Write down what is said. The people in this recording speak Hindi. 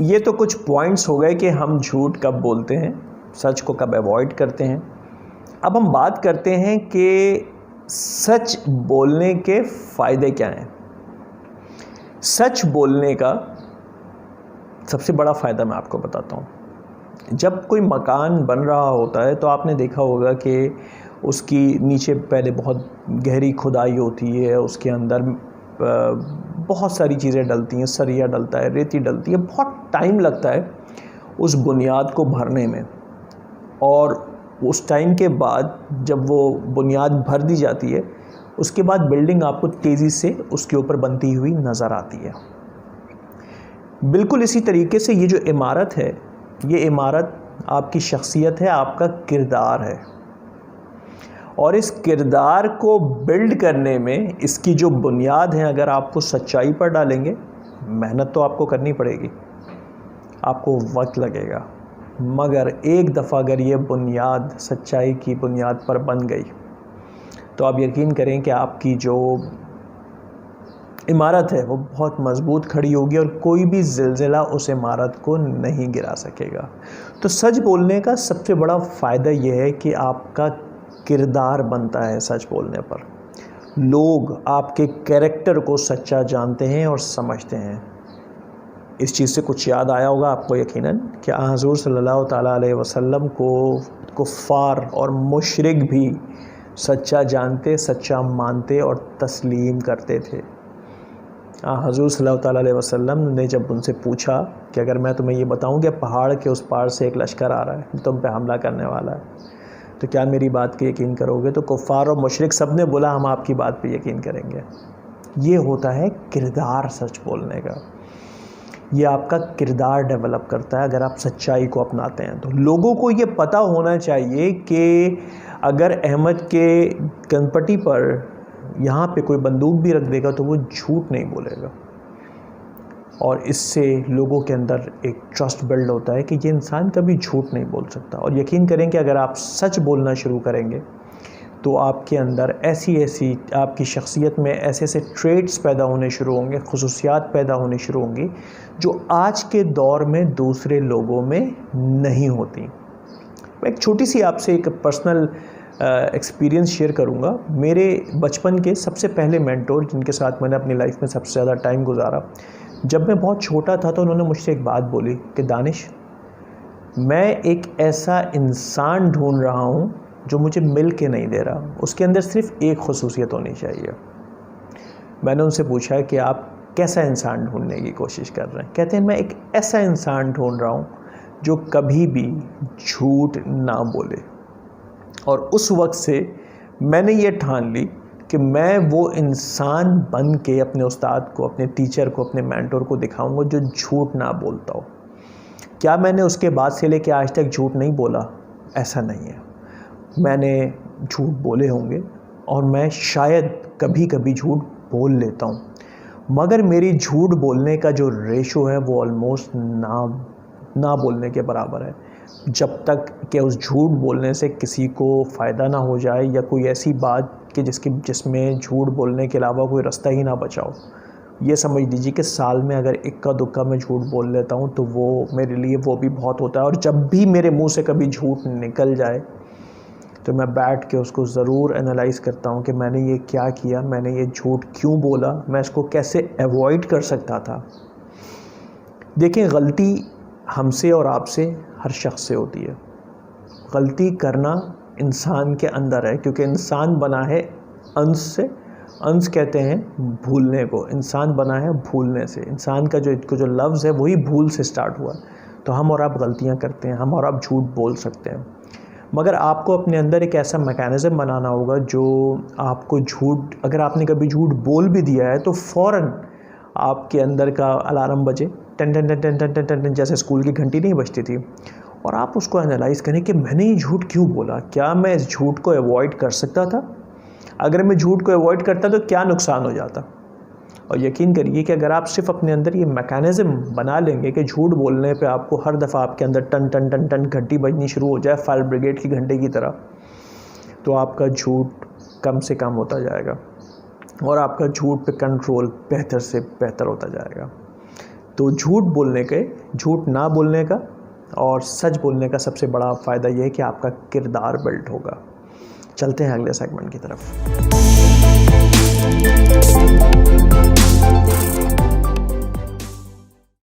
ये तो कुछ पॉइंट्स हो गए कि हम झूठ कब बोलते हैं, सच को कब अवॉइड करते हैं। अब हम बात करते हैं कि सच बोलने के फ़ायदे क्या हैं। सच बोलने का सबसे बड़ा फ़ायदा मैं आपको बताता हूँ। जब कोई मकान बन रहा होता है तो आपने देखा होगा कि उसकी नीचे पहले बहुत गहरी खुदाई होती है, उसके अंदर बहुत सारी चीज़ें डलती हैं, सरिया डलता है, रेती डलती है, बहुत टाइम लगता है उस बुनियाद को भरने में। और उस टाइम के बाद जब वो बुनियाद भर दी जाती है, उसके बाद बिल्डिंग आपको तेज़ी से उसके ऊपर बनती हुई नज़र आती है। बिल्कुल इसी तरीके से ये जो इमारत है, ये इमारत आपकी शख्सियत है, आपका किरदार है। और इस किरदार को बिल्ड करने में इसकी जो बुनियाद है, अगर आपको सच्चाई पर डालेंगे, मेहनत तो आपको करनी पड़ेगी, आपको वक्त लगेगा, मगर एक दफ़ा अगर ये बुनियाद सच्चाई की बुनियाद पर बन गई तो आप यकीन करें कि आपकी जो इमारत है वो बहुत मजबूत खड़ी होगी और कोई भी ज़िलज़िला उस इमारत को नहीं गिरा सकेगा। तो सच बोलने का सबसे बड़ा फ़ायदा ये है कि आपका किरदार बनता है। सच बोलने पर लोग आपके कैरेक्टर को सच्चा जानते हैं और समझते हैं। इस चीज़ से कुछ याद आया होगा आपको यकीनन कि हुज़ूर सल्लल्लाहु ताला अलैहि वसल्लम को कुफ़ार और मुशरिक भी सच्चा जानते, सच्चा मानते और तस्लीम करते थे। हुज़ूर सल्लल्लाहु ताला अलैहि वसल्लम ने जब उनसे पूछा कि अगर मैं तुम्हें ये बताऊं कि पहाड़ के उस पार से एक लश्कर आ रहा है, तुम पे हमला करने वाला है, तो क्या मेरी बात पे यकीन करोगे? तो कुफ़ार और मुशरिक सब ने बोला हम आपकी बात पे यकीन करेंगे। ये होता है किरदार सच बोलने का। ये आपका किरदार डेवलप करता है अगर आप सच्चाई को अपनाते हैं। तो लोगों को ये पता होना चाहिए कि अगर अहमद के कनपट्टी पर यहाँ पे कोई बंदूक भी रख देगा तो वो झूठ नहीं बोलेगा। और इससे लोगों के अंदर एक ट्रस्ट बिल्ड होता है कि ये इंसान कभी झूठ नहीं बोल सकता। और यकीन करें कि अगर आप सच बोलना शुरू करेंगे तो आपके अंदर ऐसी आपकी शख्सियत में ऐसे ट्रेड्स पैदा होने शुरू होंगे, खुसूसियात पैदा होने शुरू होंगी जो आज के दौर में दूसरे लोगों में नहीं होती। मैं एक छोटी सी आपसे एक पर्सनल एक्सपीरियंस शेयर करूंगा। मेरे बचपन के सबसे पहले मेंटोर जिनके साथ मैंने अपनी लाइफ में सबसे ज़्यादा टाइम गुजारा, जब मैं बहुत छोटा था तो उन्होंने मुझसे एक बात बोली कि दानिश, मैं एक ऐसा इंसान ढूंढ रहा हूँ जो मुझे मिल के नहीं दे रहा, उसके अंदर सिर्फ एक खुसूसियत होनी चाहिए। मैंने उनसे पूछा कि आप कैसा इंसान ढूंढने की कोशिश कर रहे हैं? कहते हैं मैं एक ऐसा इंसान ढूंढ रहा हूँ जो कभी भी झूठ ना बोले। और उस वक्त से मैंने ये ठान ली कि मैं वो इंसान बन के अपने उस्ताद को, अपने टीचर को, अपने मेंटोर को दिखाऊंगा जो झूठ ना बोलता हो। क्या मैंने उसके बाद से लेके आज तक झूठ नहीं बोला? ऐसा नहीं है, मैंने झूठ बोले होंगे और मैं शायद कभी कभी झूठ बोल लेता हूँ, मगर मेरी झूठ बोलने का जो रेशो है वो ऑलमोस्ट ना बोलने के बराबर है। जब तक कि उस झूठ बोलने से किसी को फ़ायदा ना हो जाए या कोई ऐसी बात कि जिसमें झूठ बोलने के अलावा कोई रास्ता ही ना बचाओ। ये समझ लीजिए कि साल में अगर इक्का दुक्का मैं झूठ बोल लेता हूँ तो वो मेरे लिए वो भी बहुत होता है। और जब भी मेरे मुंह से कभी झूठ निकल जाए तो मैं बैठ के उसको ज़रूर एनालाइज़ करता हूँ कि मैंने ये क्या किया, मैंने ये झूठ क्यों बोला, मैं इसको कैसे अवॉइड कर सकता था। देखिए, गलती हमसे और आपसे हर शख्स से होती है। गलती करना इंसान के अंदर है, क्योंकि इंसान बना है अंश से। अंश कहते हैं भूलने को, इंसान बना है भूलने से। इंसान का जो लफ्ज़ है वही भूल से स्टार्ट हुआ। तो हम और आप गलतियाँ करते हैं, हम और आप झूठ बोल सकते हैं, मगर आपको अपने अंदर एक ऐसा मैकेनिज़्म बनाना होगा जो आपको झूठ, अगर आपने कभी झूठ बोल भी दिया है तो फ़ौरन आपके अंदर का अलार्म बजे, टन टन टन टन टन टन टन, जैसे स्कूल की घंटी नहीं बजती थी, और आप उसको एनालाइज़ करें कि मैंने ये झूठ क्यों बोला, क्या मैं इस झूठ को अवॉइड कर सकता था? अगर मैं झूठ को अवॉइड करता तो क्या नुकसान हो जाता? और यकीन करिए कि अगर आप सिर्फ अपने अंदर ये मैकेनिज़्म बना लेंगे कि झूठ बोलने पे आपको हर दफ़ा आपके अंदर टन टन टन टन घंटी बजनी शुरू हो जाए, फायर ब्रिगेड की घंटे की तरह, तो आपका झूठ कम से कम होता जाएगा और आपका झूठ पे कंट्रोल बेहतर से बेहतर होता जाएगा। तो झूठ ना बोलने का और सच बोलने का सबसे बड़ा फ़ायदा यह है कि आपका किरदार बिल्ड होगा। चलते हैं अगले सेगमेंट की तरफ।